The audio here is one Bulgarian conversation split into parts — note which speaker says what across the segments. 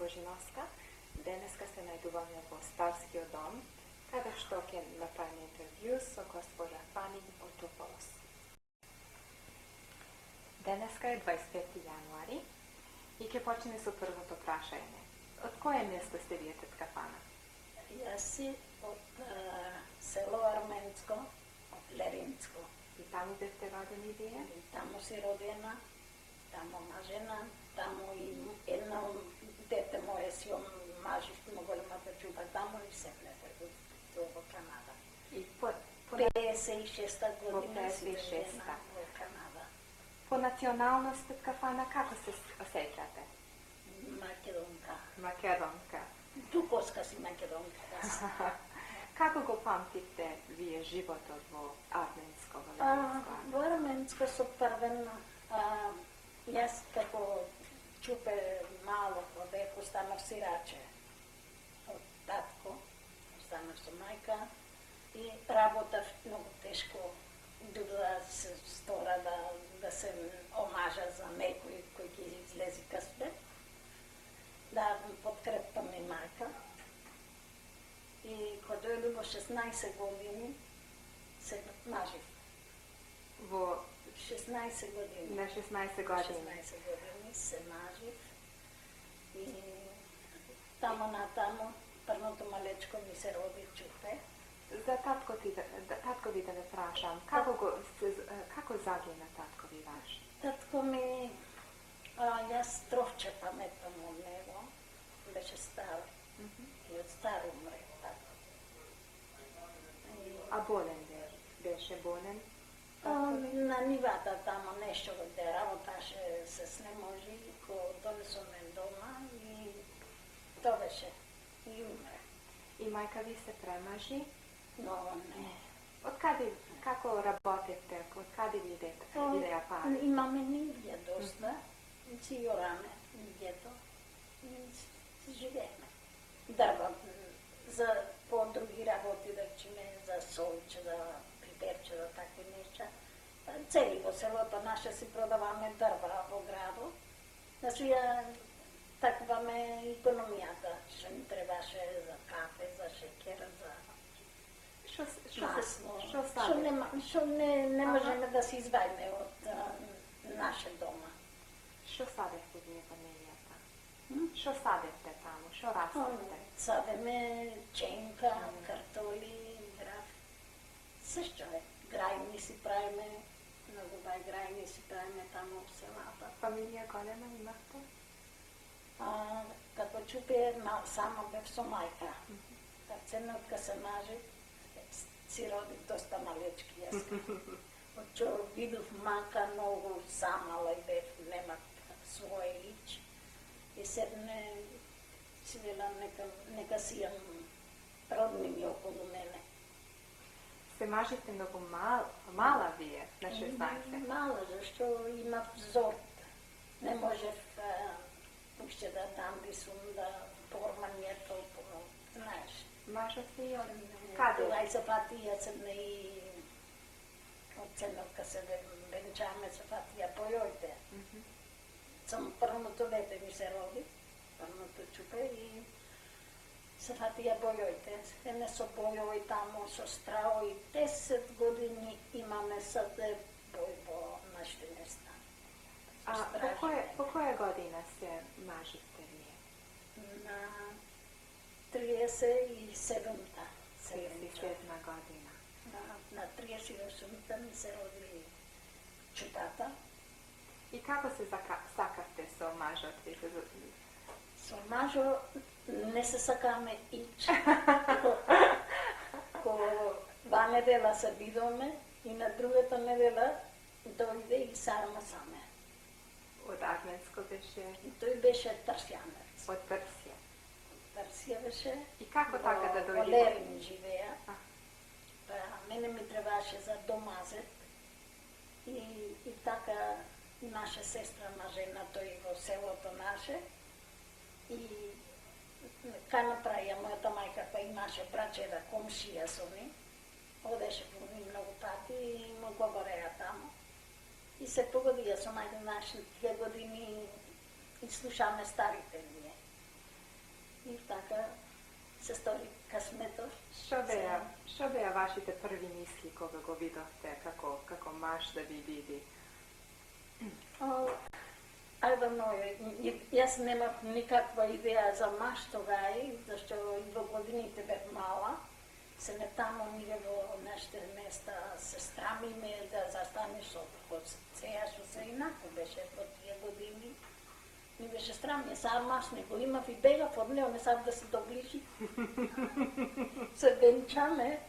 Speaker 1: Božinovska. Deneska se najduvame vo Stavskio dom, kada što je napravljen intervju sa gospođa Fanny Otopoulos. Deneska je 25. januari i ke počne su prvото prašajne. Od koje mjesto ste vi, tetka Fana?
Speaker 2: Ja si od selo Armensko, od Lerinsko.
Speaker 1: I tamo gde ste rodeni vi?
Speaker 2: Tamo si rodena, tamo mažena, tamo i jedno dete moje si maži mnogo големата чуба тамо и се влезе во Канада.
Speaker 1: И по
Speaker 2: 56 година си
Speaker 1: година
Speaker 2: во Канада.
Speaker 1: По националност, тетка Фана, како се осеќате?
Speaker 2: Македонка.
Speaker 1: Македонка.
Speaker 2: Туковска си македонка.
Speaker 1: Како го памтите вие животот во Арменско?
Speaker 2: Во Арменско со првено, јас како чупе мало од бев останав сираче од татко, останав со мајка и работав многу тешко да се стора да се омажа за некој кој ќе излези къспе, да подкрепам и мајка. И кога дојде во 16 години се мажив.
Speaker 1: Во
Speaker 2: 16 години.
Speaker 1: на 16 години.
Speaker 2: 16 години се мажив и тамо натамо првото малечко ми се роди чупе.
Speaker 1: За татко ви да ве прашам, како загина татко ви ваш?
Speaker 2: Татко ми, јас тровче паметам од него, беше стар и од стар умре татко.
Speaker 1: А болен беше болен?
Speaker 2: На нивата тамо нешто де работаше се снеможи, ко донесо мен дома и то беше и умре.
Speaker 1: И мајка ви се премажи?
Speaker 2: Но не.
Speaker 1: Како работите? Од каде ви идете ја пари?
Speaker 2: Имаме нивје доста, си јораме нивјето и си живееме. Дрва за по други работи, да речеме, за солче, за приперче, за такви нешта. Цели во селото наше си продаваме дрва во градот. Значи ја такваме економијата, што ни требаше за кафе, за шекер, за што не можеме да се извајме од наше дома.
Speaker 1: Што садевте вие во нивјата? Што садевте таму? Што растете?
Speaker 2: Садеме ченка, картоли, граф. Се што е. Грајни си правиме, многу бај грајни си правиме таму в селата.
Speaker 1: Фамилија голема имахте?
Speaker 2: Како чупе, само бев со мајка. Ценотка се мажи, си роди доста малечки јас. Од што видов мака многу самала и бев, нема своје лич. И седне си вела нека си јам роднини околу мене.
Speaker 1: Се мажите многу мала вие, на 16?
Speaker 2: Мала, зашто имав зорт. Не можев уште да дандисум, да пормање толкова, знаеш.
Speaker 1: Мажа си и од каде?
Speaker 2: Ај сапатија седне и од ценовка се венчаме сапатија појојте. Само првното дете ми се роди, првното чупе и сапатија бојојте. Ене со бојој тамо, со страој, 10 години имаме саде бој во нашите места.
Speaker 1: По која година се мажите вие?
Speaker 2: На 37-та.
Speaker 1: 37 година.
Speaker 2: На 38-та ми се роди чутата.
Speaker 1: И како се сакавте со мажот ви?
Speaker 2: Со мажо не се сакаме ич. Два недела се видоме и на другата недела дојде и сарма саме.
Speaker 1: Од Арменско беше?
Speaker 2: Тој беше тарсијанец.
Speaker 1: Од Персија.
Speaker 2: Персија беше.
Speaker 1: И како така да дојде?
Speaker 2: Во Лерин живеа. Мене ми требаше за домазет и така наша сестра мажена тој во селото наше и ка направија мојата мајка па имаше брачеда комшија со ни, одеше по ни многу пати и му говореа таму. И се погодија со мајка наши 2 години и слушаме старите ние. И така се стори късметот.
Speaker 1: Што беа вашите први мисли кога го видовте како маж да ви види?
Speaker 2: I don't know, јас немав никаква идеја за маж тогај, зашто и во годините бев мала. Се не тамо ние во нашите места сестра ми ме да застане со сега што се инако беше во тие години. Ми беше страм, не сам маж не го имав и бегав од него, не сам да се доближи. Се венчаме,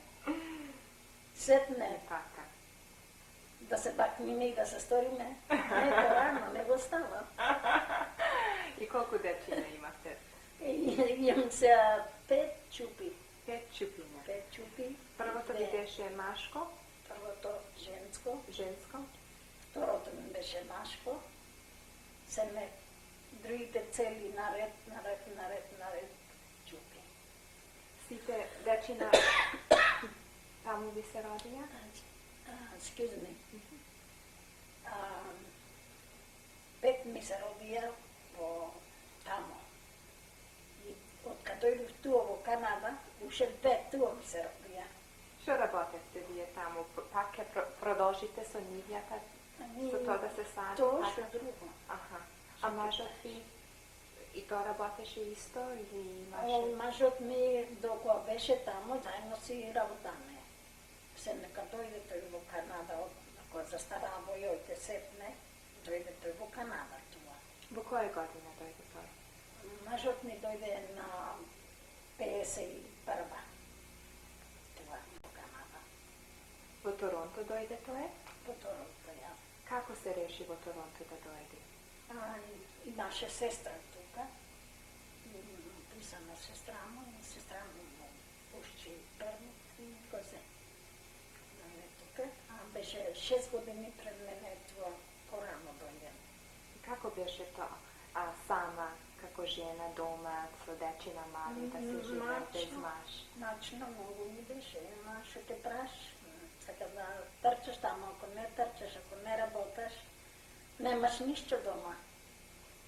Speaker 2: сетне
Speaker 1: Така.
Speaker 2: да се бакниме и да се сториме. Ето рано, не го става.
Speaker 1: И колку дечиња имате?
Speaker 2: Имам се 5 чупи.
Speaker 1: 5 чупиња.
Speaker 2: 5 чупи.
Speaker 1: Првото ви беше машко,
Speaker 2: Првото женско,
Speaker 1: женско,
Speaker 2: второто ми беше машко. Се не другите цели наред чупи.
Speaker 1: сите дечиња таму ви се родија?
Speaker 2: Excuse me. 5 ми се родија во тамо. И од кога дојдов туа во Канада, уште 2 туа ми се родија.
Speaker 1: Што работевте вие таму? Пак ќе продолжите со нивјата, со тоа да се сади?
Speaker 2: Тоа што друго.
Speaker 1: Аха. А мажот ви и тоа работеше исто или имаше?
Speaker 2: Мажот ми докога беше тамо, заедно си работаме. Се нека дојде тој во Канада, кога застараа во јојте сетне, дојде тој во Канада туа.
Speaker 1: Во која година дојде тој?
Speaker 2: Мажот ми дојде на 51-а. Туа во Канада.
Speaker 1: Во Торонто дојде тој?
Speaker 2: Во Торонто, ја.
Speaker 1: Како се реши во Торонто да дојде?
Speaker 2: Имаше сестра тука. Писана сестра му му пушчи перник и го зе. Тука. Беше 6 години пред мене туа порано дојде.
Speaker 1: Како беше тоа? Сама, како жена дома, со дечина мали, да се живее без маж?
Speaker 2: Мачно многу ми беше, што те праш, сака да трчаш тамо, ако не трчаш, ако не работаш, немаш ништо дома.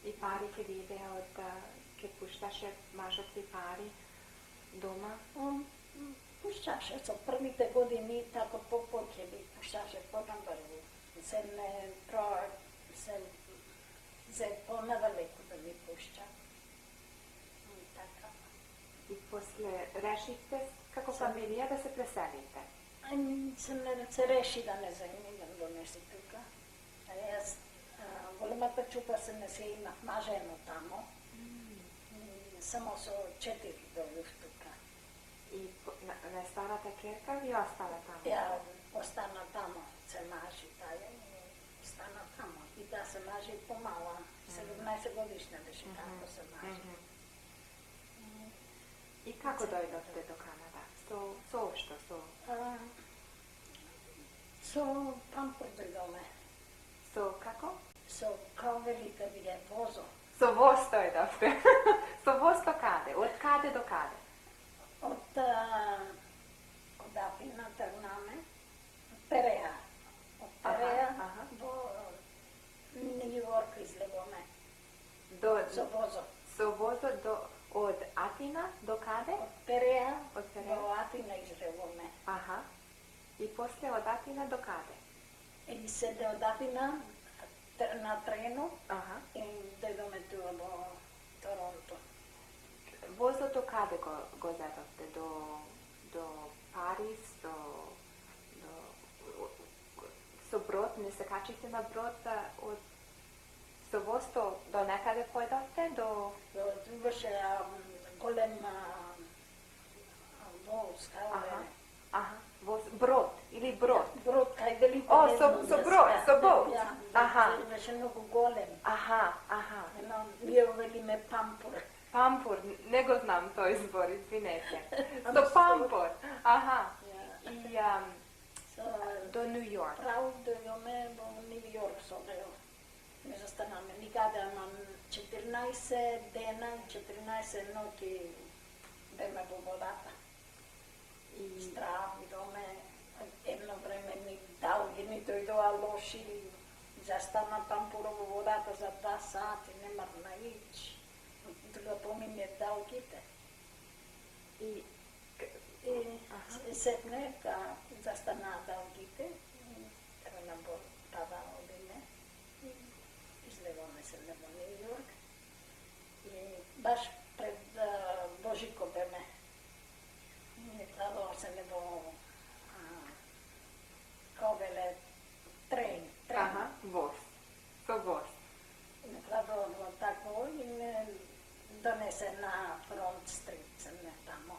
Speaker 1: И парите ви идеа од ке пушташе мажот ви пари дома?
Speaker 2: Пушташе, со првите години тако по-ќе би пушташе по-набрзо. Се не се по-надалеку да ви пушта. Така.
Speaker 1: И после решивте како фамилија да се преселите?
Speaker 2: Се реши да не заимам донеси тука. Јас големата чупа се не се имав мажено тамо. Само со 4 дојдов тука.
Speaker 1: И на старата керка ви остана тамо?
Speaker 2: Ја остана тамо, се мажи таја и остана тамо. И да се мажи помала, 17 годишна беше како се мажи.
Speaker 1: И како дојдовте до Канада? Со што?
Speaker 2: Со пампур дојдоме.
Speaker 1: Со како?
Speaker 2: Со велика вие возо.
Speaker 1: Со воз дојдовте? Со воз до каде? Од каде до каде?
Speaker 2: Од Афина тргнаме, Переја. Од Переја во Нью-Йорк излегоме. Со возо.
Speaker 1: Со возо од Атина до каде?
Speaker 2: Од Переја
Speaker 1: Од
Speaker 2: во Атина излегоме.
Speaker 1: Аха. И после од Атина до каде?
Speaker 2: И седе од Атина на трену и дојдоме туа во Торонто.
Speaker 1: Возото каде го зедовте? До Париз, со брод, не се качите на брод со возто до некаде појдовте?
Speaker 2: Беше голем воз,
Speaker 1: брод или брод?
Speaker 2: Брод, кај велите.
Speaker 1: Со брод. Аха.
Speaker 2: Беше многу голем.
Speaker 1: Аха.
Speaker 2: Ние велиме пампур.
Speaker 1: Пампур, не го знам тој збор, извинете. Со пампур. Аха. И до Нью Йорк.
Speaker 2: Право дојдоме во Нью Йорк со него. Не застанаме никаде, ама 14 дена и 14 ноќи беме во водата. Страв доме, едно време ни далги ни дојдоа лоши, застана пампуро во водата за 2 сати, не мар наиќ. Тогава помине дългите.
Speaker 1: И
Speaker 2: И седне, застана дългите, тръгна баба одиме и излегаме се на Нью Йорк. И баш пред Божико беме. И трябвало се небо ковеле трен.
Speaker 1: Ага, воз. Со воз.
Speaker 2: Не трябвало тако и ме донесе на Фронт Стрит, не тамо.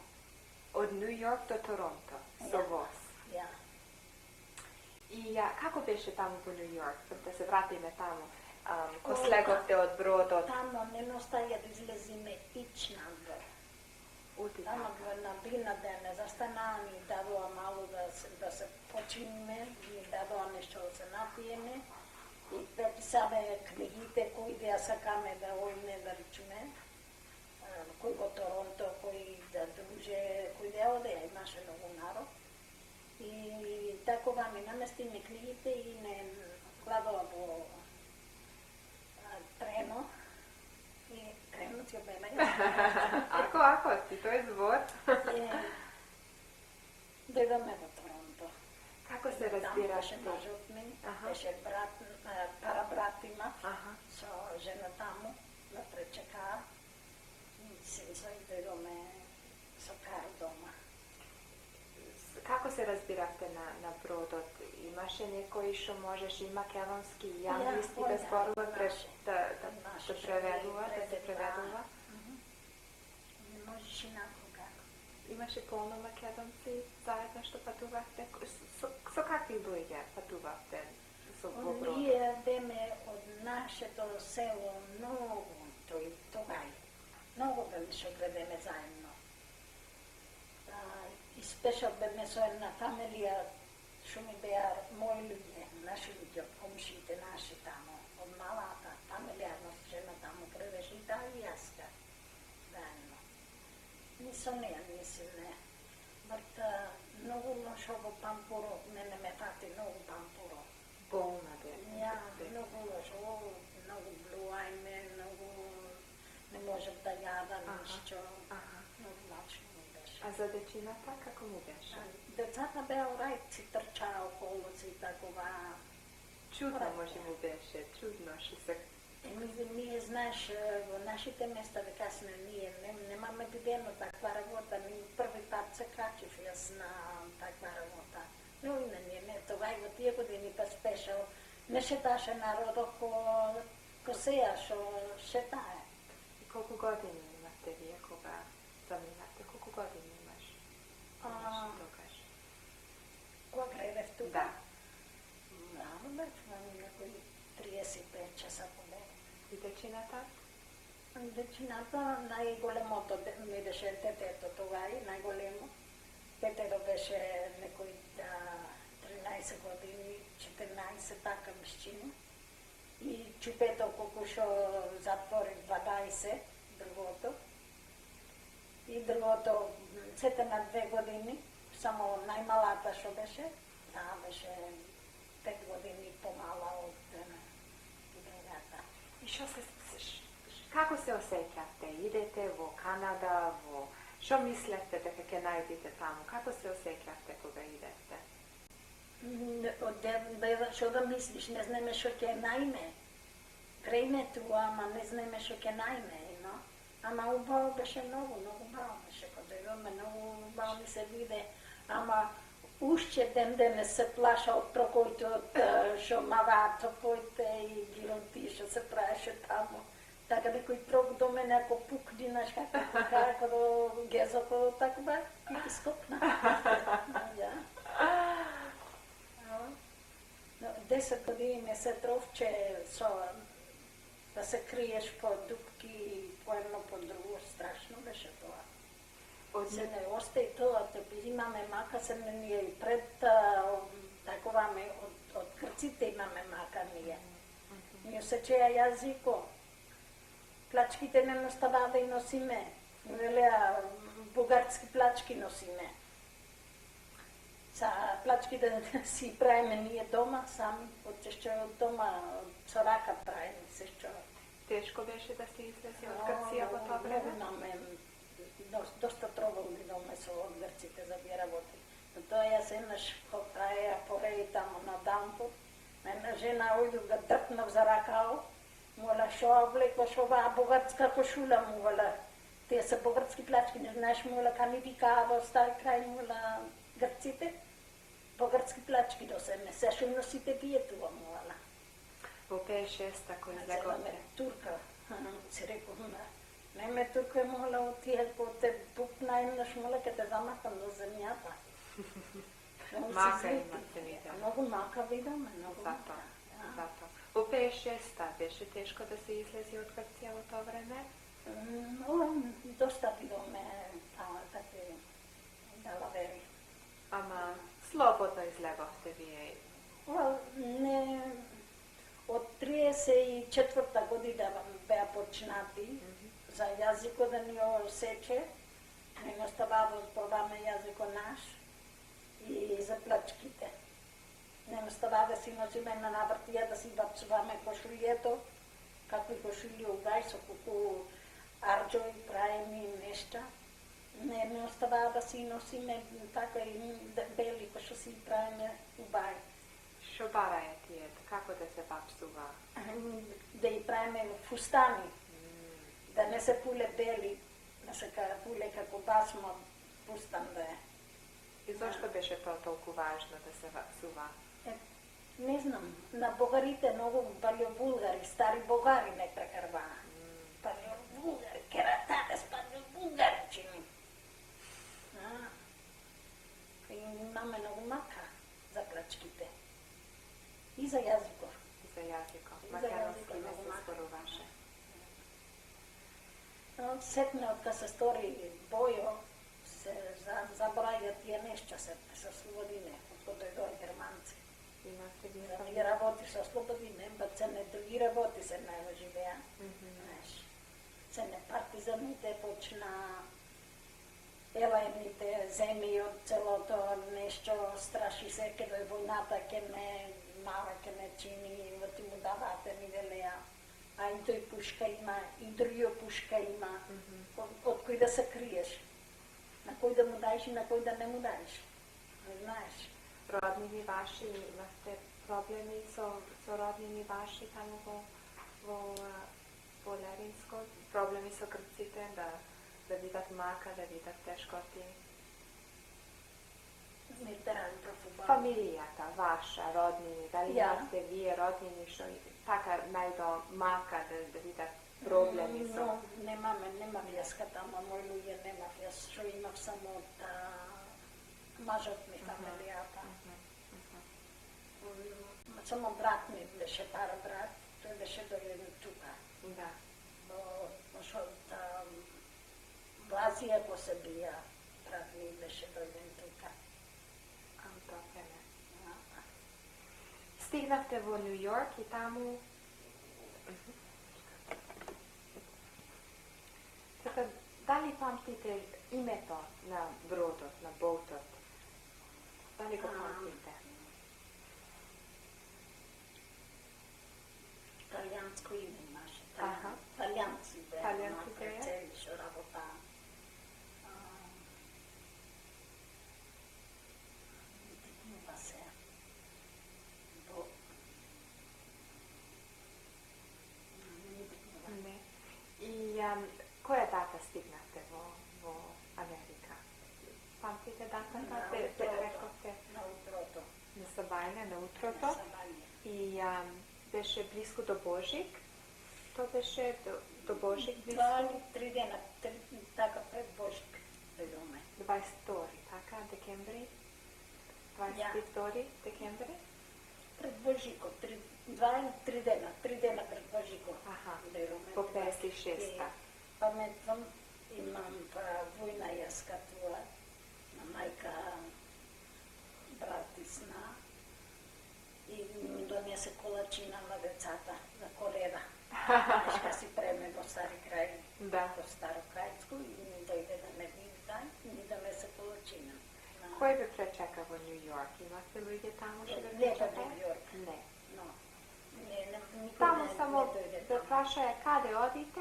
Speaker 1: Од Нью Йорк до Торонто, со воз.
Speaker 2: Ja.
Speaker 1: И како беше таму во Нью Йорк? Да се вратиме таму. Ко слеговте од бродот.
Speaker 2: Тамо не ностаја да излезиме ич надвор. Тамо на бина дене застанани, дадоа малу да се починиме, и дадоа нешто да се напиеме. И преписаме книгите кои да сакаме да ојме да речеме. Кој во Торонто, кој да друже, кој да оде, имаше многу народ. И такова ми наместиме книгите и не кладоа во трено. И тренот ја беме.
Speaker 1: Ако, ти тој збор.
Speaker 2: Дојдоме во Торонто.
Speaker 1: Како се разбираш?
Speaker 2: Беше мажот ми, беше парабратима со жена таму, на пречека. Синца и дојдоме со кар дома.
Speaker 1: Како се разбиравте на бродот? Имаше некој што можеш и македонски и англиски да зборува, да се преведува?
Speaker 2: Не можеш инако како.
Speaker 1: Имаше полно македонци заедно што патувавте? Со какви луѓе патувавте со бродот?
Speaker 2: Ние беме од нашето село многу тогај. Многу беше градеме заедно. И спешал беме со една фамилија, што ми беа мои луѓе, наши луѓе, комшите наши тамо, од малата фамилија, жена тамо превеше италијаска, заедно. Ни со неја мислиме, бат многу лошо во Пампуро, мене ме фати многу Пампуро.
Speaker 1: Болна бе.
Speaker 2: Ја, многу лошо, многу блуајме, многу не можев да јадам ништо, многу лачно ми беше.
Speaker 1: А за дечината како му беше?
Speaker 2: Децата беа урајт, си трчаа околу си такова.
Speaker 1: Чудно може му беше, чудно што се...
Speaker 2: Ние, знаеш, во нашите места, касне, ние немаме видено таква работа, ми први пат се качив јас на таква работа. Но и на не, това и во тие години па спешал, не шеташе народот ко сеја што шетае.
Speaker 1: И колку години имате вие кога заминавте? Колку години имаш?
Speaker 2: Кога гребев тука?
Speaker 1: Да.
Speaker 2: Бев на некои 35 часа по ден.
Speaker 1: И дечината?
Speaker 2: Дечината, најголемото ми беше детето тогај, најголемо. Петеро беше некои 13 години, 14, така мишчини. И чупето колку што затвори 20, другото. И другото, сете на 2 години, само најмалата што беше, таа беше 5 години помала од другата.
Speaker 1: И како се осеќавте? Идете во Канада, што мислевте дека ќе најдете таму? Како се осеќавте кога идете?
Speaker 2: Што да мислиш, не знаеме што ќе најме. Времето, ама не знаеме што ќе најме, но? Ама убаво беше многу баво беше, кога дојдоме, многу убаво ми се виде, ама уште ден се плаша од трокојто, што маваа топојте и гиронти, што се правеше таму. Така некој трок до мене, ако пукни, знаеш како до гезото, така ба, и скопна. 10 години ме се тровче да се криеш по дупки, по едно, по друго, страшно беше тоа. Се не остаи тоа, имаме мака, се не ние и пред такова од крците имаме мака ние. Ние осечеја јазико. Плачките не оставаа да и носиме. Велеа, бугарски плачки носиме. Са плачките си правиме ние дома, сами, отчешće од дома, со рака правиме се што.
Speaker 1: Teško беше да се излезе од Грција во тоа време?
Speaker 2: Доста трудно доме со од грците за ги работи. Но тоа јас еднаш кога траја пореи тамо на дампот, една жена ојду го дрпнав за ракао, мула шо облекуваш оваа бугарска кошула, мула тие се бугарски плачки, не знаеш мула кани викаа во стари крај мула грците, бугарски плачки до се не се шо носите вие туа мула.
Speaker 1: Во 56-та кој излеговте?
Speaker 2: Турка, си реков, не ме турка мула отие по те букна еднаш мула ке те замахам до земјата.
Speaker 1: Мака имате видео.
Speaker 2: Многу мака видоме, многу мака.
Speaker 1: Зато. Во 56-та беше тешко да се излезе од Грција во тоа време?
Speaker 2: Доста видоме таа таке далавери.
Speaker 1: Ама слободно излеговте вие?
Speaker 2: Не, од 34-та година беа почнати за јазикот да ни осече, не оставава зборуваме јазикот наш и за плачките. Не оставава да си носиме на навртија, да си бацуваме кошулјето, какви кошули угај со колку арџои правиме нешта. Не оставава да си носиме така и бели кои што си правиме угај.
Speaker 1: Шо бараја тие? Како да се бапсува?
Speaker 2: Да и правиме фустани, да не се пуле бели, да се пуле како басма фустан да е.
Speaker 1: И зошто беше тоа толку важно да се бапсува?
Speaker 2: Не знам, на богарите многу палеобулгари, стари богари не прекарваа. Палеобулгари, кератадес, палеобулгари чини. И имаме многу мака за плачките. И за јазикот.
Speaker 1: И за јазикот. Македонски не се зборуваше.
Speaker 2: Секне од кога се стори Бојо, се забраја тие нешта се слободине, од кога дојдоа германци.
Speaker 1: Имате вие
Speaker 2: Да не работи со слободине, се не други работи се не живеа. Се не партизаните почна елајните земји од целото нешто, страши се ке дој војната, ке не мала, ке не чини, ти му давате ни велеа. А и тој пушка има, и другиот пушка има, од кој да се криеш. На кој да му даеш и на кој да не му даеш. Не знаеш.
Speaker 1: Роднини ваши, имате проблеми со роднини ваши таму во Леринско? Проблеми со грците, да видат мака, да видат тешкоти? Фамилијата ваша, роднини, дали имате вие роднини што така најдо мака да видат проблеми со...
Speaker 2: Немам јас катама, мој луѓе немав, јас што имав само од мажот ми фамилијата. Само брат ми беше пара брат, тој беше дојден тука.
Speaker 1: Да.
Speaker 2: Во Азија го се бија, брат ми беше дојден тука.
Speaker 1: Тоа време. Стигнавте во Нью Йорк и таму... Така, дали памтите името на бродот, на боутот? Дали го памтите?
Speaker 2: Италијанско име имаше.
Speaker 1: Италијанци беа.
Speaker 2: Цели што работаа. Дитнува се.
Speaker 1: Не. И која дата стигнавте во Америка? Памтите датата? Рековте?
Speaker 2: На утрото.
Speaker 1: На Сабајне, на утрото? И беше близко до Божик? Тоа беше до Божик близко?
Speaker 2: 2 или 3 дена, така пред Божик дојдоме.
Speaker 1: 22, така, декември? 22 декември?
Speaker 2: Пред Божикот, 2 или 3 дена, 3 дена пред Божикот. дојдоме.
Speaker 1: По 56-та.
Speaker 2: Паметам, имам војна јас катува, на мајка братисна, и ми донесе колачина на децата за Коледа. Нешка си преме во Стари крај, во Старо крајско, и ми дојде да ме вида и ми донесе колачина.
Speaker 1: Кој ве пречека во Нью Йорк? Имате луѓе таму што ве
Speaker 2: Не во
Speaker 1: пречека?
Speaker 2: Нью Йорк.
Speaker 1: Не.
Speaker 2: Не
Speaker 1: Tamo samo Bekaša je kade odite,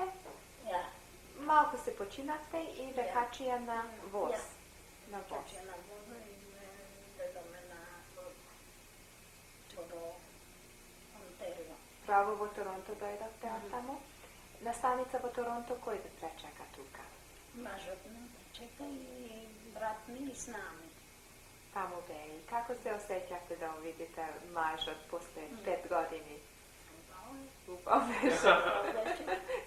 Speaker 2: Ja,
Speaker 1: malko se počinate i Bekačija na voz.
Speaker 2: Ja.
Speaker 1: Na voz.
Speaker 2: Čače na vodu i vedome na do Ontario.
Speaker 1: Pravo v Toronto dojdete od tamo. Na stanica v Toronto koji da prečeka tuka?
Speaker 2: Mažotno čeka i brat mi i s nami.
Speaker 1: Tamo beji. Kako se osjećate da vidite mažot posle 5 godini? Upaveše.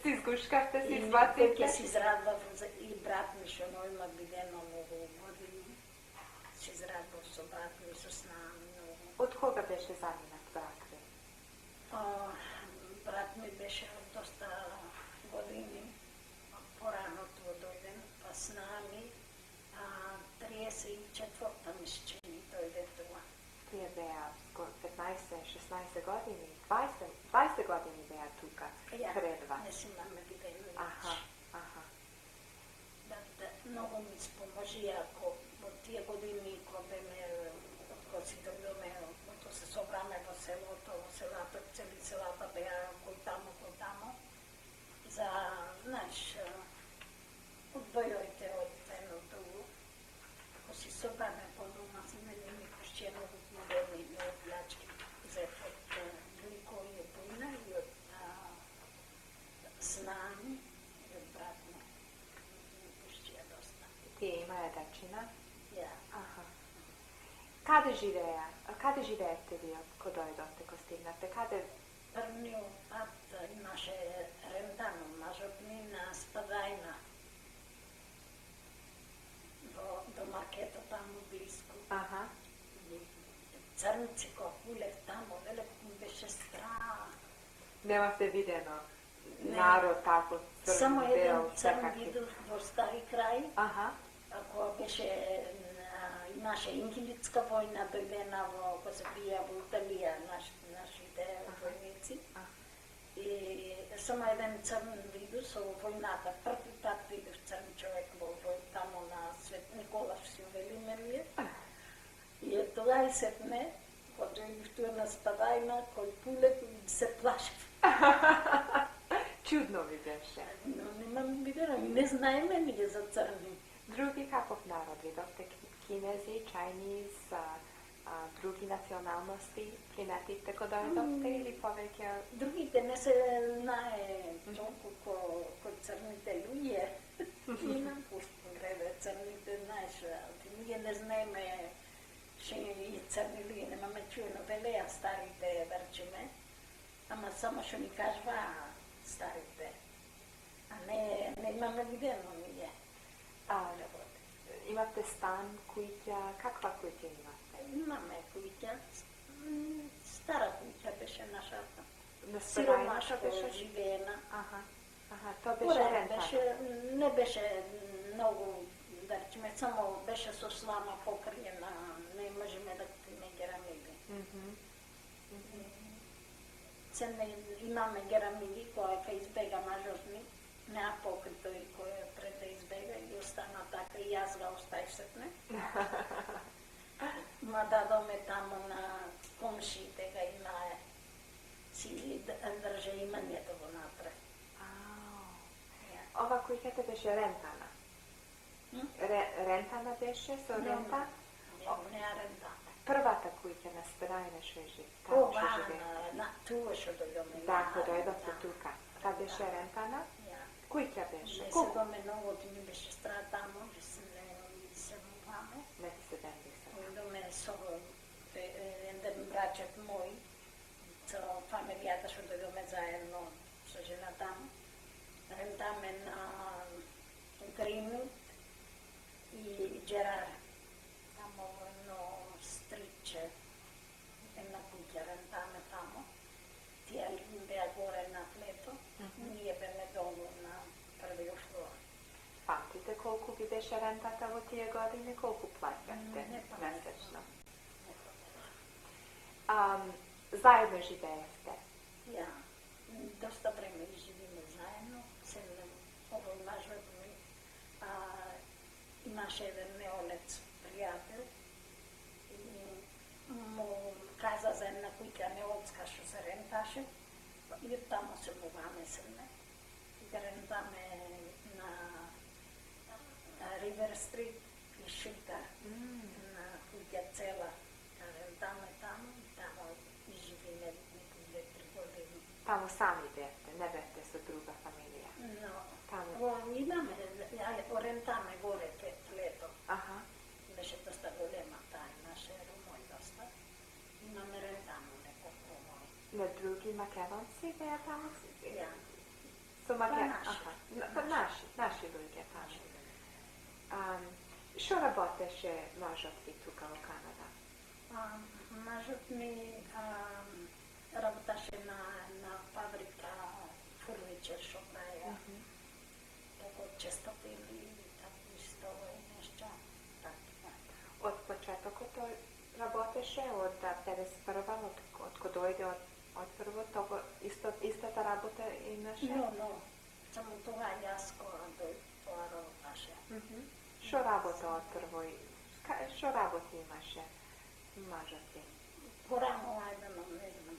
Speaker 1: Si zguškate, si izbacite?
Speaker 2: I si izradva i brat mi što ima videno mnogo godinu. Si izradva s brat mi su s nami.
Speaker 1: Od koga beše zamjenat brakve?
Speaker 2: Brat mi beše dosta godini porano tu dojden, pa s nami 34. mišćeni dojde tu.
Speaker 1: Prije beja 15, 16 godini, 20 godini beja tuka pred vas.
Speaker 2: Ne si mame videno već.
Speaker 1: Aha, aha.
Speaker 2: Da mnogo mi spomoži ako od tije godini ko si dojde to se sobrame po selo, to selata, celi selata beja koji tamo. Za, znaš, odbojojte od tenu tu. Ko si sobrame po doma, si meni mi kršćeno od moderni pljački zet od veliko i od bujna i od znani i od bratne. Mi kršćija dosta.
Speaker 1: Ti imaja dačina?
Speaker 2: Ja.
Speaker 1: Aha. Kade živete vi ko dojdote, ko stignate? Kade?
Speaker 2: Prvnju pat imaše rentanu, mažopni na Spadajna. Do marketa tamo blisko.
Speaker 1: Aha.
Speaker 2: Crnci ko kulek tamo, veliko mi beše strah.
Speaker 1: Nemate videno narod tako crn
Speaker 2: Samo jedan
Speaker 1: beo,
Speaker 2: crn
Speaker 1: svakakvi.
Speaker 2: vidu do stari kraj.
Speaker 1: Aha.
Speaker 2: Ako beše naša Ingilitska vojna dojdena, ko se bija v Italija, naši vojnici. I samo jedan crn vidu, so vojnata. Prvi tak vidu crn čovjek tamo na Svet Nikolaš si uveli menje. I toga i setne, ko dojdeš tu na Spadajna, koji pulek se plaše.
Speaker 1: Čudno mi beše.
Speaker 2: No, nemam vidjela, ne znaje meni za crni.
Speaker 1: Drugi kakov narod vidote? Kinezi, Chinese, drugi nacionalnosti primetite ko dojdote ili poveke?
Speaker 2: Drugите ne se znaje toliko ko crните ljudje. Imam pusto gleda crните, znaš, ti ljudje ne znajme še i crni ljudje, nema me čujeno veleja starite verčime, ama samo što mi kažva starite, a ne imame videno nije.
Speaker 1: Imate stan, kuća, kakva kuća imate?
Speaker 2: Imame kuća, stara kuća beše naša,
Speaker 1: Na
Speaker 2: siromaško
Speaker 1: beše?
Speaker 2: živena.
Speaker 1: Aha, to beše rentano.
Speaker 2: Ne beše mnogo, da rečeme, samo beše so slama pokrijena, ne možeme da ne geramili. Imame geramili koja izbega mažorni, nema pokrito i koja pred da izbega i ostana taka i jazga ostaj setne. Ma da dome tamo na komšite ga ima si drže imanje togo napred.
Speaker 1: Ova kuća te beše rentana? Rentana beše, so renta?
Speaker 2: Ne renta.
Speaker 1: Prva ta kuća na Spadajna što je
Speaker 2: Ova, tu što dojome.
Speaker 1: Da, ko dojdote tuka. Ta beše rentana? Kuća beše?
Speaker 2: Ne se dome novo, ti mi beše stra tamo, že se muvamo.
Speaker 1: Ne ti se dendi se.
Speaker 2: Dome so, jedan braćak moj, celo familijata što dojome zajedno sa žena tamo. Rentame na Greenwood i Gerard. Tamo ono striče, jedna kuća rentame tamo. Tija beja gore na pleto, nije beme dolu na prvi floor.
Speaker 1: Pamtite koliko bi beše rentata u tije godine, koliko plaćate
Speaker 2: Ne pamtim.
Speaker 1: mesečno? Zajedno živete?
Speaker 2: Ja, dosta vreme živimo zajedno, ovo imaš mi, imaš jedan neolec prijatelj i mu kaza za jedna kuća neolcka što se rentaše И тамо се муваме сме. Рентаме на Ривер Стрит и Шута, на куќа цела. Рентаме тамо и тамо и живиме некои 2-3 години.
Speaker 1: Тамо сами бевте, не бевте со друга фамилија.
Speaker 2: Но,
Speaker 1: Тамо.
Speaker 2: имаме, рентаме горе лето.
Speaker 1: Аха.
Speaker 2: Беше доста голема таа наша румој доста. Имаме рентамо неколку румој.
Speaker 1: На други македонци беа тамо?
Speaker 2: Ја.
Speaker 1: Со
Speaker 2: наши.
Speaker 1: Аха. Наши луѓе тамо. Што работеше мажот ви тука во Канада?
Speaker 2: Мажот ми работеше на фабрика фурничер што праја. Како честопили, такви столови, нешто.
Speaker 1: Од почетокот тој работеше, од 51-ва, од кога дојде од прво, того истата работа имаше?
Speaker 2: Но, само тоа јас кога тоа работеше.
Speaker 1: Што работа од прво? Што работи имаше мажот ти?
Speaker 2: Порано ајдено, не знам.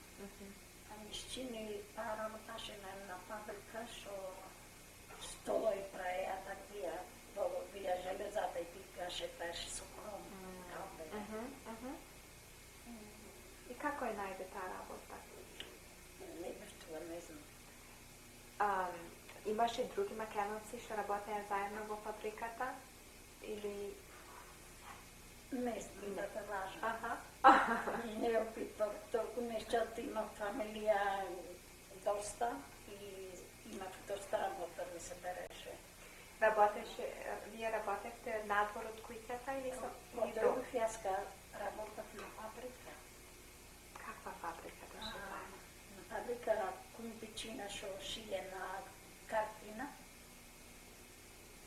Speaker 2: Мисчини работеше на една фабрика што столови праја таквија, вија железата и пикаше беше со кром.
Speaker 1: И како е најде таа работа?
Speaker 2: Не бев тоа, не знам.
Speaker 1: Имаше други македонци што работеа заедно во фабриката? Или...
Speaker 2: Не знам да те лажам.
Speaker 1: Аха.
Speaker 2: Не опитвам толку нешто, имав фамилија доста и имав доста работа ми се береше.
Speaker 1: Вие работевте надвор од куќата или со?
Speaker 2: Одојдов јас работев на фабрика.
Speaker 1: Каква фабрика беше таа?
Speaker 2: На фабрика кумпичина што шие на картина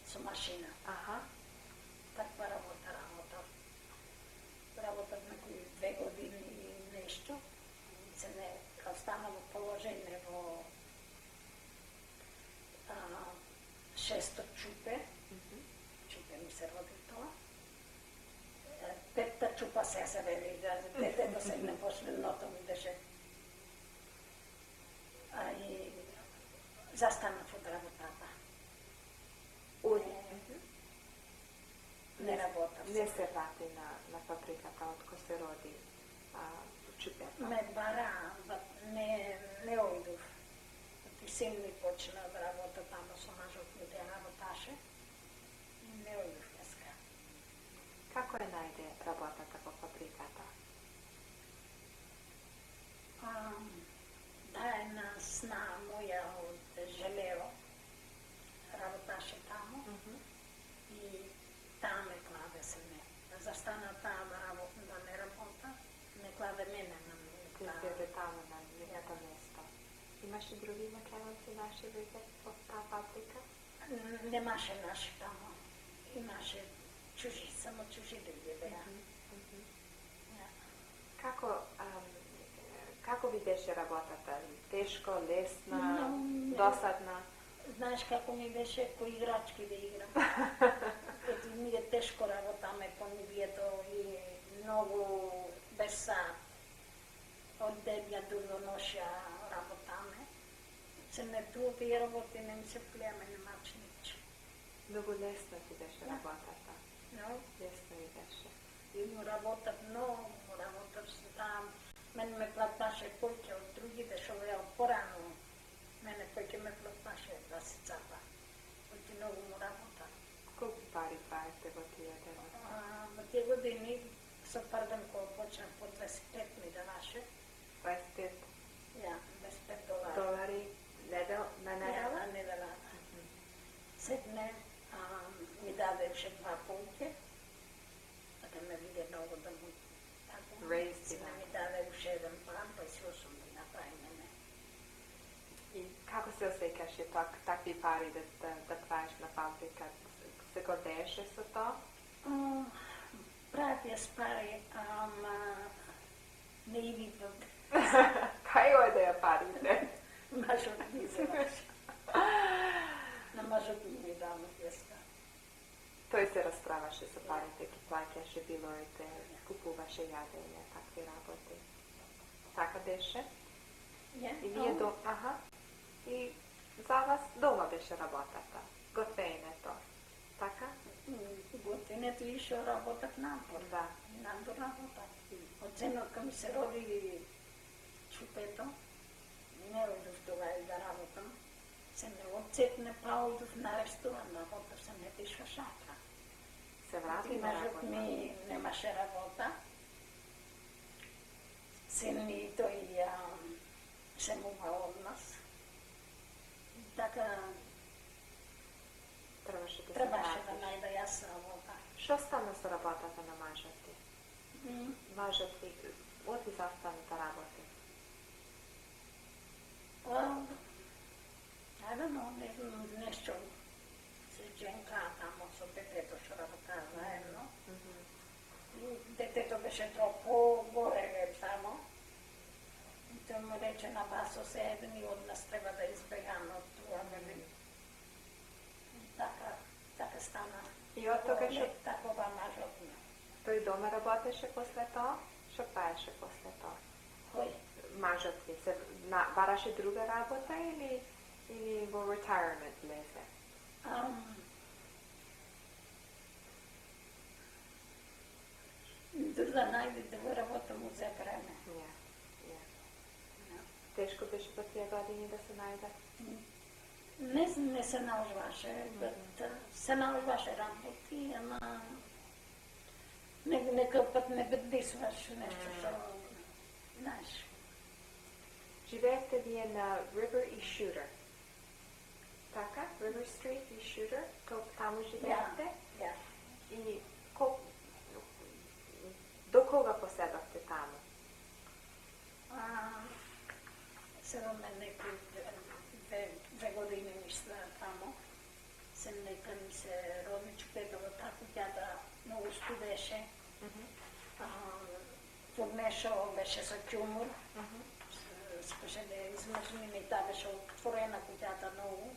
Speaker 2: со машина.
Speaker 1: Аха.
Speaker 2: Таква работа. Работав некои 2 години и нешто. Се не останало положение во 6 чупе. Чупе ми се роди тоа. 5 чупа се вели, детето се не последното ми беше. И застанав од работата. Не работав.
Speaker 1: Не се врати на фабриката од кој се роди чупето.
Speaker 2: Ме бара, не ојдов. И син ми почна да работа тамо со мажот ми да работаше. И не ојдов јаска.
Speaker 1: Како е најде работата во фабриката?
Speaker 2: Да, една сна моја од Желево работаше тамо. И таа ме кладе се не. Застана таа да не работа, не кладе мене на
Speaker 1: Ти седе тамо на нивното место. Имаше други македонци наши луѓе во таа фабрика?
Speaker 2: Немаше наши тамо. Имаше чужи, само чужи луѓе беа.
Speaker 1: Како ви беше работата? Тешко, лесна, досадна?
Speaker 2: Знаеш како ми беше кој играчки да играм. Ето ми е тешко работаме по нивието и многу без сат. Од дебја до ношја работаме. Се не тука и работи, не ми се племе, немач нич.
Speaker 1: Многу лесно ти беше работата.
Speaker 2: No?
Speaker 1: Лесно ви беше.
Speaker 2: И работав многу, работав се там. Мен ме платаше повеќе од другите што беа порано. Мене повеќе ме платаше да се цапа. Оти многу му работа.
Speaker 1: Колку пари траете во тие дена?
Speaker 2: Во тие години со пардон кога почнав по 25 ми даваше.
Speaker 1: 25
Speaker 2: Ја, $25.
Speaker 1: долари на недела?
Speaker 2: На недела. Седне ми даде уште 2 повеќе. Да ме виде многу да му
Speaker 1: Raised
Speaker 2: Сина ми даде уште еден план, па си 8 ми направи мене.
Speaker 1: И како се осеќаше такви пари да правиш на фабрика? Се гордееше со тоа?
Speaker 2: Правев јас пари, ама не и видов.
Speaker 1: Кај одеа парите?
Speaker 2: Мажот ми вземаше. На мажот ми давав јаска.
Speaker 1: Тој се расправаше со парите, ги плаќаше билоите, купуваше јадење, такви работи. Така беше? И вие аха. И за вас дома беше работата, готвеенето. Така?
Speaker 2: Готвенето išao работат напор.
Speaker 1: Да.
Speaker 2: Надо работа. От синока ми се роди чупето. Не родив тогава да работам. Се не отцепне Паулдов на ресторан, работа се не пишва шатра.
Speaker 1: Се врати на
Speaker 2: Мъжът
Speaker 1: работа.
Speaker 2: ми немаше работа. Син ми той се мувал от нас. Така
Speaker 1: Трябваше да се
Speaker 2: трябваше да
Speaker 1: вратиш.
Speaker 2: найда аз работа.
Speaker 1: Що стана с работата на мъжът ти? Мъжът ти, от и застана да работи?
Speaker 2: I don't know, нещо с Дженка тамо с детето ще работа заедно. Детето беше толкова горе само. И той му рече на Басо се един и от нас трябва да избегаме от това. Така стана.
Speaker 1: И от тогава
Speaker 2: Такова мъжът ми.
Speaker 1: той дома работеше после това? Що правеше после това?
Speaker 2: Кой?
Speaker 1: Мъжът ти се бараше друга работа или во retirement влезе?
Speaker 2: Да найде да работа му за време.
Speaker 1: Тежко беше по тия години да се найдат?
Speaker 2: Не се наложваше. Се наложваше работи, ама некъв път не bedисваш нещо, що знаеш.
Speaker 1: Живеете вие на River и Shooter. Така? River Street и Shooter? Там живеете?
Speaker 2: Да.
Speaker 1: И до кога поседахте там?
Speaker 2: Сега някои 2 години мисля тамо. Съм нека ми се роди чупето в тако, тя да много студеше. Поднешъл беше с тюмор. Спеше да измъжни и та беше отворена кутята много.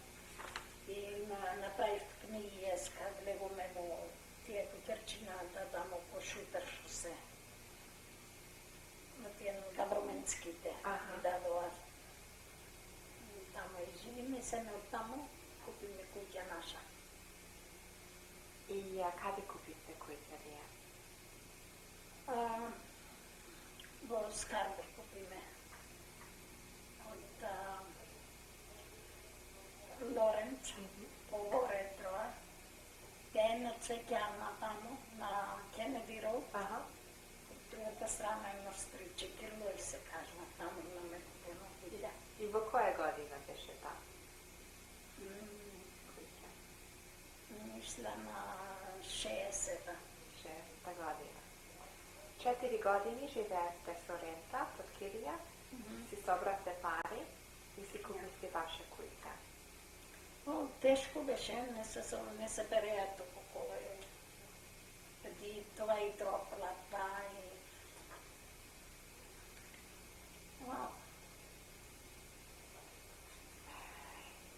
Speaker 2: И направих книги еска, гледаме го тия кутърчината там по Шутър шосе. На тия Габроменските ми дадоа. Тамо изживиме се ме оттамо, купиме кутя наша.
Speaker 1: И къде купите кутя вие?
Speaker 2: Во Скарбер купиме. От Лоренц, по-горе това. Тя е на Цекяна тамо, на Кенеди Роуд. От другата страна има стриче, Кирлой се казва, там имаме купено кутя.
Speaker 1: И во коя година беше там?
Speaker 2: Мисля на 60-та.
Speaker 1: 6-та година. 4 години живеете в Сорента, под Кирия, си събрахте пари и си купихте ваша куйка.
Speaker 2: Тежко беше, не се берея толкова. Преди това и тропла, това и...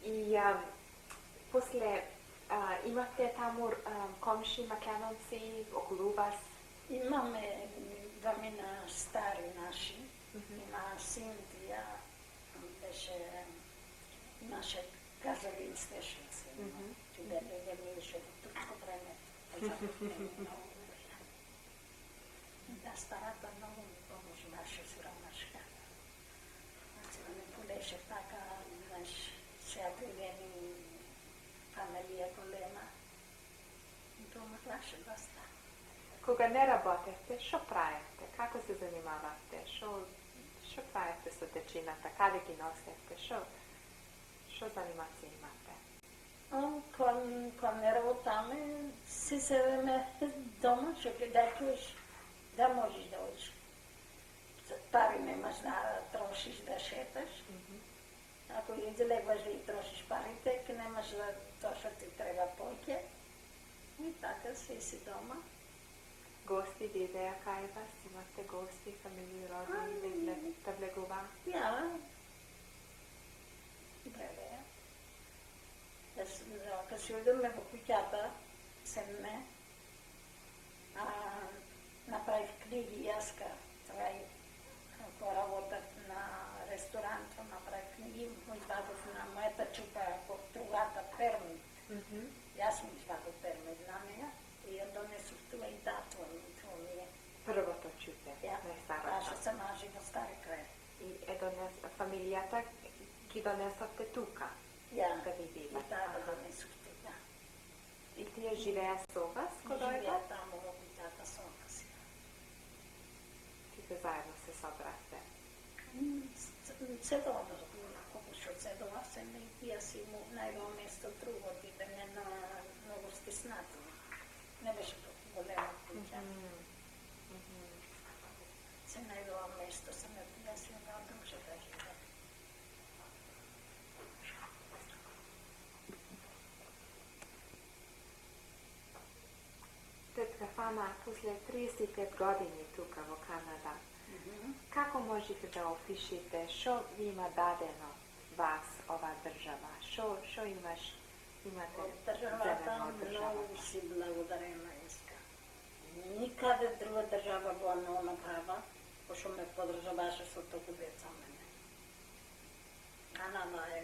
Speaker 1: И после имате таму комши македонци около вас?
Speaker 2: Имаме двамина стари наши. Има Синтия, беше наша газовин стешница. Туде не беше в турско време. Да, старата много ми помощ сурамашка. Значи не подеше така, знаеш, сега придени фамилия голема. Дома лаше доста.
Speaker 1: Кога не работехте, що правехте? Како се занимавахте? Що правехте со дечината? Каде ги носехте? Що занимација имате?
Speaker 2: Кога не работаме, си седеме дома, ще гледаш да можеш да учиш. Пари немаш да трошиш, да шеташ. Ако излегваш да и трошиш парите, немаш да трошиш ти треба повече. И така си дома.
Speaker 1: Гости видеа кај вас? Имате гости, фамилии, родини, да влегува?
Speaker 2: Ja, добре. Като си отидем в кутята, седме, направих книги и азка. Това е, ако работят на ресторант, направих книги, му извадих на моята чупа от другата пермит. Аз му извадих пермит на нея и я донесох това и да, това ми е.
Speaker 1: Првото чупе, најстарото.
Speaker 2: Аз съм жива стари край.
Speaker 1: И фамилијата ги донесовте тука, да ви
Speaker 2: И
Speaker 1: видат.
Speaker 2: да донесох тука.
Speaker 1: И тие живеа со вас, кога дојдат?
Speaker 2: Живея там у обитата сока си.
Speaker 1: Тите заедно се собравте.
Speaker 2: Седова, колко ще отседова, се не тия си му најдова место друго, отидеме на много стиснато. Не беше толкова голема куќа. Се најдова место, се не тия си на друже да живе.
Speaker 1: Тетка Фана, после 35 години тука во Канада, како можете да опишете што ви има дадено вас ова држава? Што имате
Speaker 2: Државата
Speaker 1: земено од државата?
Speaker 2: много си благодарена иска. Никаде друга држава го не направа, пошто ме подржаваше со толку деца мене. Канада е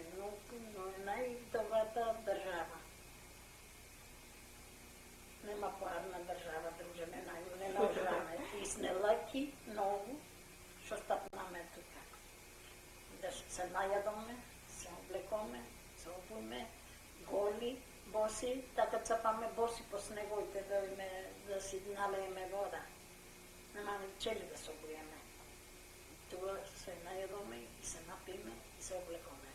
Speaker 2: најдобрата држава. Нема поарна држава, друже, не можеме. И сме лаки многу, што стапнаме тука. Да се најадоме, се облекоме, се обујме, голи, боси, така цапаме боси по снеговите да си налееме вода. Нема ни чели да се обујеме. Тука се најадоме и се напиме и се облекоме.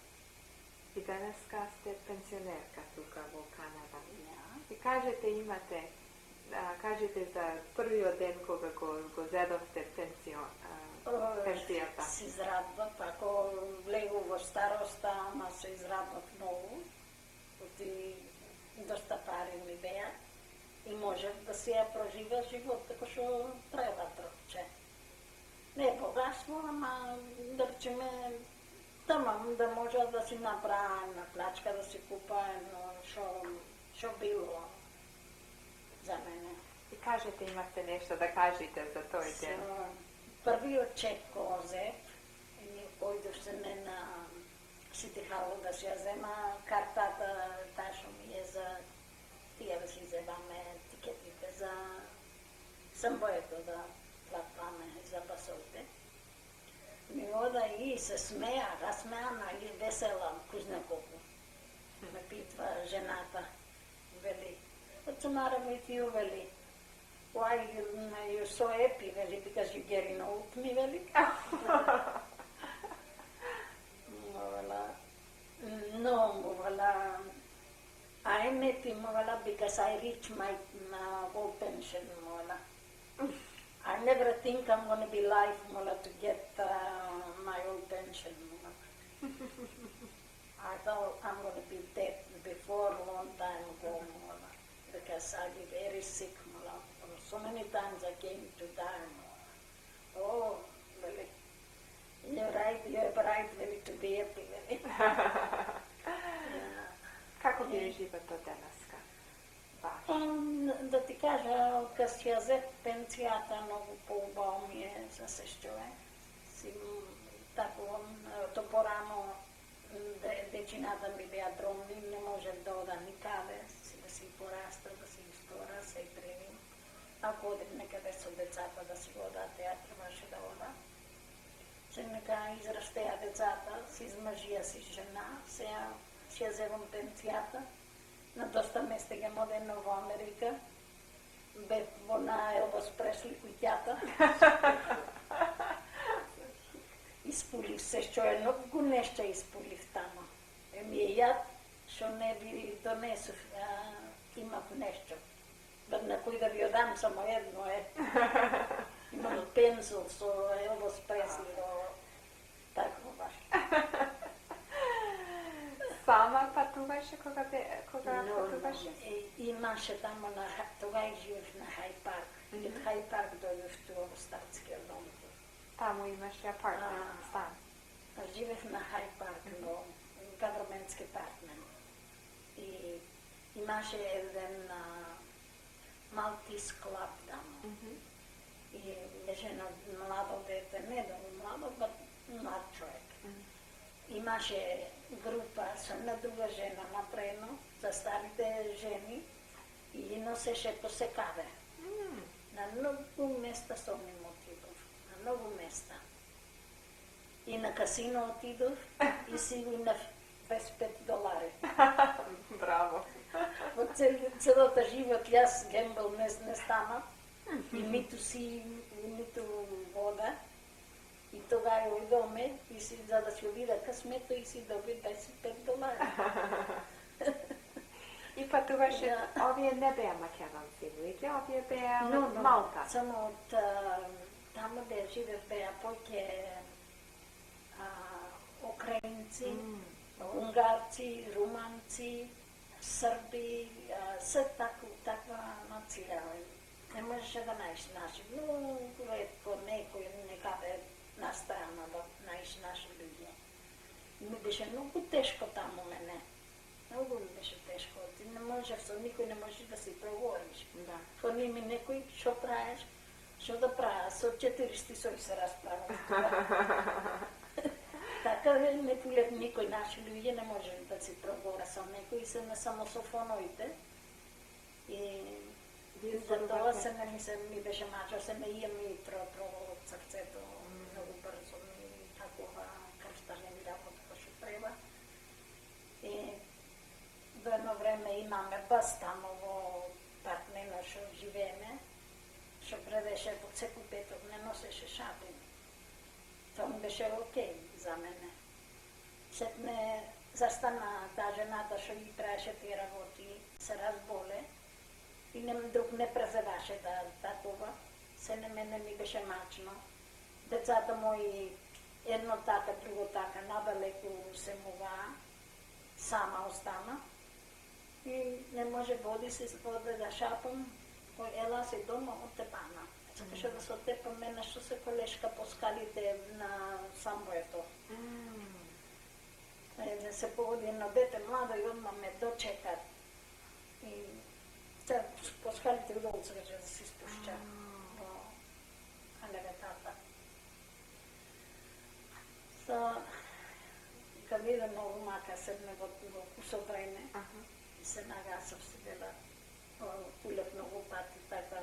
Speaker 1: И денеска сте пенсионерка тука во Канада.
Speaker 2: Ja.
Speaker 1: И кажете за првиот ден кога го зедовте пенсијата.
Speaker 2: Се израдвав, ако влегу во староста, ама се израдвав многу. Оти доста пари ми беа и можев да си ја проживеа живот како што треба трохче. Не е богатство, ама да речеме тамам да може да си направа една плачка, да си купа едно што било за мене.
Speaker 1: И кажете, имате нешто да кажете за тој ден.
Speaker 2: Првиот чек го зев, и којдов се не на Сити Хал да си ја зема картата, таа што ми е за тие да си земаме тикетите за самбоето да платваме за басовите. Ми ода и се смеа, разсмеана и весела, кузна колку. Ме питва жената, вели, what's the matter with you, вели? Why you're so happy, вели, because you're getting old, ми вели. No, вела, I'm happy, вела, because I reach my old pension, вела. I never think I'm going to be alive, вела, to get my old pension, вела. I thought I'm going to be dead before a long time ago, вела, because I be very sick, вела. So many times I came to die, вела. Oh, вели, you're right, вели, to be happy, вели.
Speaker 1: Како ви е живото денеска?
Speaker 2: Да ти кажа, кога си ја зет пенсијата, многу поубаво ми е за се што е. Си тако, то порано дечината ми беа дромни, не можев да ода никаде, да си пораста, да си истора, се и треним. Ако одев некаде со децата да си го ода, теа требаше да ода. Се нека израстеа децата, си измажија си жена, сега си ја зевам пенсијата. На доста места ги модено во Америка. Бев во на Елвис Пресли куќата. Испулив се што едно нешто испулив тамо. Ми е јад што не би донесов, имав нешто. На кој да ви одам само едно е. Имам пензил со Елвис Пресли, тако баш.
Speaker 1: Сама патуваше кога патуваше?
Speaker 2: Имаше тамо, тогава живех на Хай Парк. Од Хай Парк дојдов тука во Статскиот дом.
Speaker 1: Таму имаше апартмент, стан.
Speaker 2: Живех на Хай Парк, во governmentски апартмент. И имаше еден Maltese клуб тамо. И беше на младо дете, не да младо, but млад човек. Имаше група с една друга жена направено за старите жени и носеше по секаве. На много места съм им отидов. На много места. И на касино отидов и си го на $25.
Speaker 1: Браво!
Speaker 2: От целата живот аз гембъл не стана. И нито си, нито вода. И тогава уйдоме и си, за да си обида късмето и си доби $25.
Speaker 1: И пътуваше, овие не беа македонци, веќе, овие беа од Малта.
Speaker 2: Само от тамо де живеев беа повеќе украинци, унгарци, руманци, срби, се таква нација. Не можеше да најш наши, много ретко некој некаде на страна да најш наши луѓе. Ми беше многу тешко таму мене. Много ми беше тешко. Ти не можеш, со никој не можеш да си преговориш.
Speaker 1: Да.
Speaker 2: Фони ми некој, шо правиш, шо да правя, со 4 стисови се расправам. Така не пулев никој наши луѓе не може да си преговора со некој, се не само со фоновите. И за тоа се ми беше мачо, се ме ија ми тро од срцето, многу брзо ми такова крвта не ми работа како што треба. И до едно време имаме бас тамо во Партнено што живееме, што предеше под секој петок не носеше шапи. Тоа ми беше окей за мене. Сетне застана таа жената што ги правеше тие работи, се разболе и друг не презеваше да такова. Се на мене ми беше мачно. Децата мои едно така, друго така, надалеку се муваа, сама остана. И не може води се вода да шапам, ела си дома оттепана. Сакаше да се оттепам мене што се колешка по скалите на Самбоето. Да се погоди едно дете младо и одма ме дочекат. И по скалите удолу сакаше да се спушча во алеветата. Кога видам ову мака седне во кусо време, и се нагасав се дела, пулев многу пати така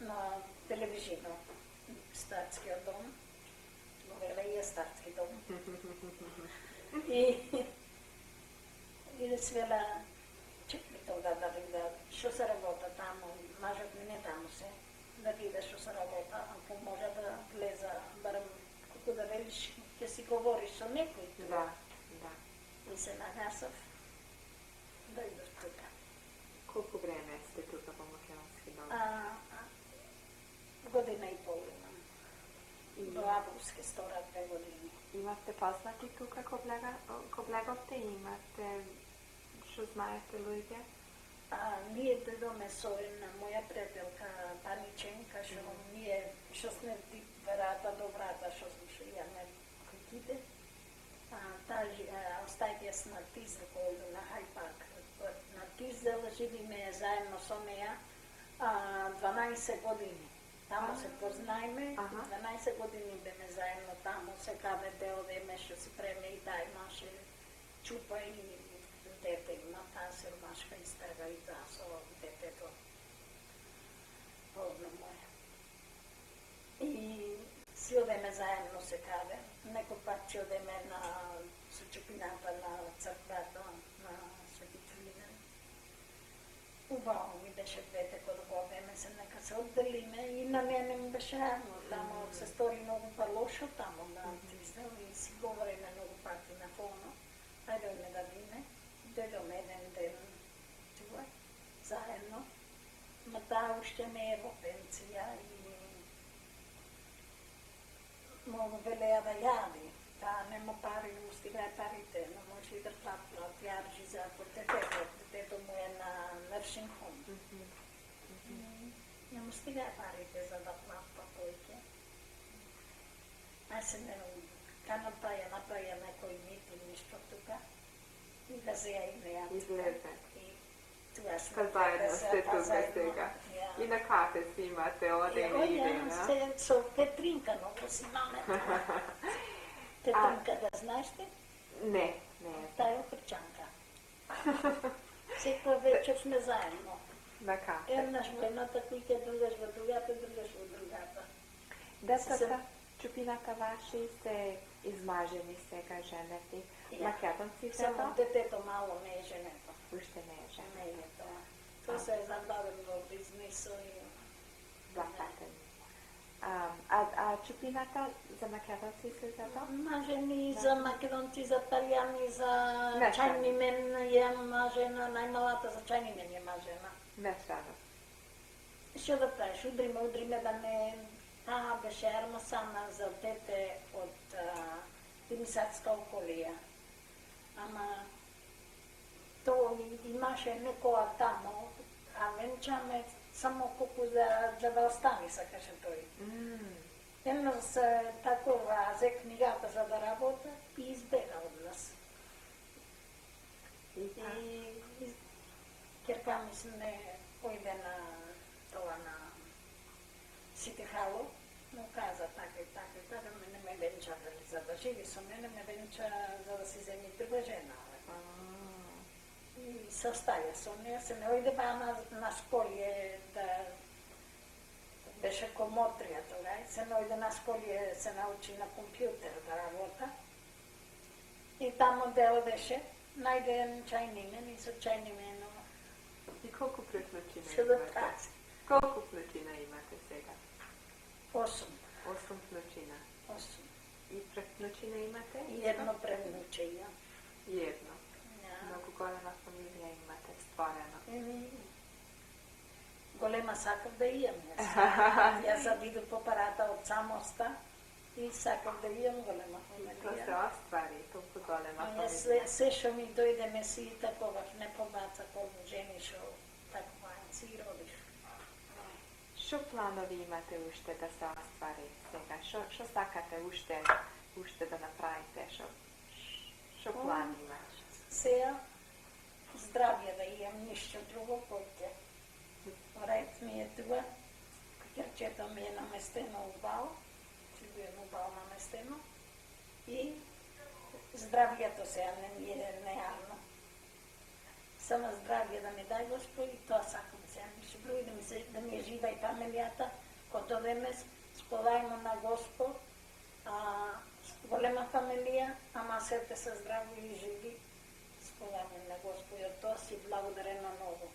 Speaker 2: на телевизијно, Старскиот дом, го веле и е Старски дом. И свела, чекли тога да вида што се работа таму, мажот ми не таму се, да вида што се работа, ако може да влеза, барем колку да велиш, ќе си говориш со некој.
Speaker 1: Да.
Speaker 2: И се нагасав, дојдов тука.
Speaker 1: Колку време сте тука во македонски дом?
Speaker 2: Година и половина. До август ке стора 2 години.
Speaker 1: Имате познати тука ко влеговте? Имате што знаете луѓе?
Speaker 2: Ние дојдоме со една моја пријателка Паниченка, што сме врата до врата, што имаме куќите. Таа остајќа на Тиздел, кој на Хајпак. На Тиздел живиме заедно со неја 12 години. Тамо се познаеме, 12 години беме заедно тамо, секаде одеме што си преме и таа имаше чупа и дете има, таа сиромашка истрага и таа со детето. Полно моја. И си одеме заедно секаде. Некој пат си одеме со чупината на црквата на Свети Чулидан. Убаво ми беше двете кога го одеме се, нека се одделиме и на мене ми беше радно. Тамо се стори многу лошо тамо на Тиздел и си говориме многу пати на фоно. Ајдеме да видиме. Дојдоме еден ден тука, заедно. Ма таа уште не е во пенсија и многу велеа да јади. Таа нема пари, устигај парите, не може да плати јаржи за детето. Детето му е на nursing home. Не му стигај парите за да плати повеќе. Аз се не направја некој митинг ништо тука. И да се ја и неја.
Speaker 1: Излезе.
Speaker 2: И тоа сме.
Speaker 1: Заедно сте тука сега.
Speaker 2: Ја.
Speaker 1: И на кафе си имате одење
Speaker 2: Evo
Speaker 1: и
Speaker 2: ja
Speaker 1: идеја.
Speaker 2: se so Petrinka много си мамета. Petrinka да знаеш ли?
Speaker 1: Не, не.
Speaker 2: Та е Охричанка. Секој вечер сме заедно.
Speaker 1: На кафе.
Speaker 2: Еднаш во едната куќа, другаш во другата, другаш во другата.
Speaker 1: Децата, чупината ваши се измажени сега, женети. Македонците
Speaker 2: Само детето мало не е женето.
Speaker 1: уште не е жена.
Speaker 2: Не е тоа. Тоа се е забавен во бизнисот и
Speaker 1: Запатени. А чупината за македонци се за тоа?
Speaker 2: мажени за македонци, за италијани, за
Speaker 1: Мешано.
Speaker 2: чајни мен е мажена, најмалата за чајни мен е мажена.
Speaker 1: Мешано.
Speaker 2: Што да правиш? Удриме да не... Таа беше армасана за дете од Димисарска околија. Ама тоа имаше некоја тамо, а венчаме само колку за да остани, сакаше тој. Еднаш такова зе книгата за да работа и избега од нас.
Speaker 1: И
Speaker 2: Керка ми се не појде на тоа на Сити Хало, но каза така и така, не ме венча за да живи со мене, ме венча за да си земи друга жена. И се оставя со неја, се не ојде ба на школие да беше комотрија тога, се не ојде на школие, се научи на компјутер да работа. И тамо де одеше, најде чајнимен и со чајнимено
Speaker 1: И колку приклучина
Speaker 2: се да
Speaker 1: имате?
Speaker 2: траси.
Speaker 1: Колку клучина имате сега?
Speaker 2: 8.
Speaker 1: 8 клучина.
Speaker 2: 8.
Speaker 1: И преклучина имате?
Speaker 2: И едно премнучење.
Speaker 1: И едно. Многу голема фамилија имате створено.
Speaker 2: Голема сакав да имам. Јас сад иду по парата од самоста и сакав да имам голема
Speaker 1: Тоа се
Speaker 2: фамилија.
Speaker 1: оствари, толку голема
Speaker 2: Јас
Speaker 1: фамилија.
Speaker 2: се што ми дојде ме си такова, не побаца колку жени што такова си родиш.
Speaker 1: Што планови имате уште да се оствари сега? Што сакате уште да направите? Што план имаш?
Speaker 2: Сега здравје да имам, ништо друго поќе. Ред ми е туа, кјерчето ми е наместено у Бал, си бием у Бал наместено, и здравјето сега не ми е неарно. Само здравје да ми дај Господ и тоа сакам сега, ништо друго, и да ми е жива и фамилијата, кото време сполајмо на Господ, голема фамилија, ама сете се здрави и живи, сполајмо на Господ, и од тоа си благодарена многу.